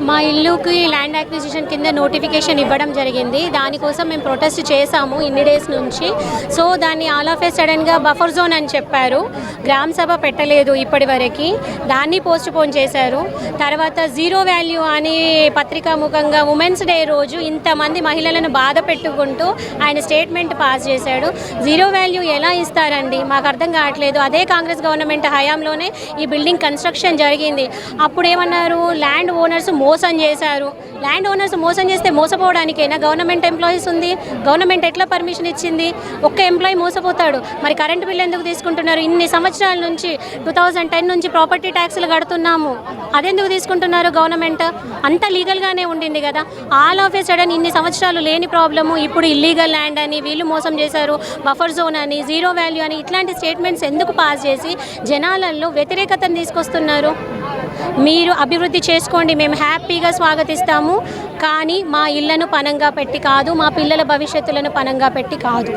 మా ఇల్లుకి land acquisition కింద నోటిఫికేషన్ ఇవ్వడం జరిగింది. దానికోసం మేము ప్రొటెస్ట్ చేశాము ఇన్ని డేస్ నుంచి. సో దాన్ని ఆల్ ఆఫ్ ఏ సడన్గా బఫర్ జోన్ అని చెప్పారు. గ్రామ సభ పెట్టలేదు ఇప్పటి వరకు, దాన్ని పోస్ట్ పోన్ చేశారు. తర్వాత జీరో వాల్యూ అని పత్రికాముఖంగా ఉమెన్స్ డే రోజు ఇంతమంది మహిళలను బాధ పెట్టుకుంటూ ఆయన స్టేట్మెంట్ పాస్ చేశాడు. జీరో వాల్యూ ఎలా ఇస్తారండి, మాకు అర్థం కావట్లేదు. అదే కాంగ్రెస్ గవర్నమెంట్ హయాంలోనే ఈ బిల్డింగ్ కన్స్ట్రక్షన్ జరిగింది. అప్పుడు ఏమన్నారు, ల్యాండ్ ఓనర్స్ మోసం చేశారు. ల్యాండ్ ఓనర్స్ మోసం చేస్తే మోసపోవడానికైనా గవర్నమెంట్ ఎంప్లాయీస్ ఉంది. గవర్నమెంట్ ఎట్లా పర్మిషన్ ఇచ్చింది? ఒక్క ఎంప్లాయీ మోసపోతాడు. మరి కరెంట్ బిల్ ఎందుకు తీసుకుంటున్నారు? ఇన్ని సంవత్సరాల నుంచి 2010 నుంచి ప్రాపర్టీ ట్యాక్స్లు కడుతున్నాము, అదెందుకు తీసుకుంటున్నారు గవర్నమెంట్? అంత లీగల్గానే ఉండింది కదా. ఆల్ ఆఫ్ ఏ సడన్ ఇన్ని సంవత్సరాలు లేని ప్రాబ్లము ఇప్పుడు ఇల్లీగల్ ల్యాండ్ అని, వీళ్ళు మోసం చేశారు, బఫర్ జోన్ అని, జీరో వాల్యూ అని ఇట్లాంటి స్టేట్మెంట్స్ ఎందుకు పాస్ చేసి జనాలలో వ్యతిరేకతను తీసుకొస్తున్నారు? మీరు అభివృద్ధి చేసుకోండి, మేము హ్యాపీగా స్వాగతిస్తాము. కానీ మా ఇళ్లను పణంగా పెట్టి కాదు, మా పిల్లల భవిష్యత్తులను పణంగా పెట్టి కాదు.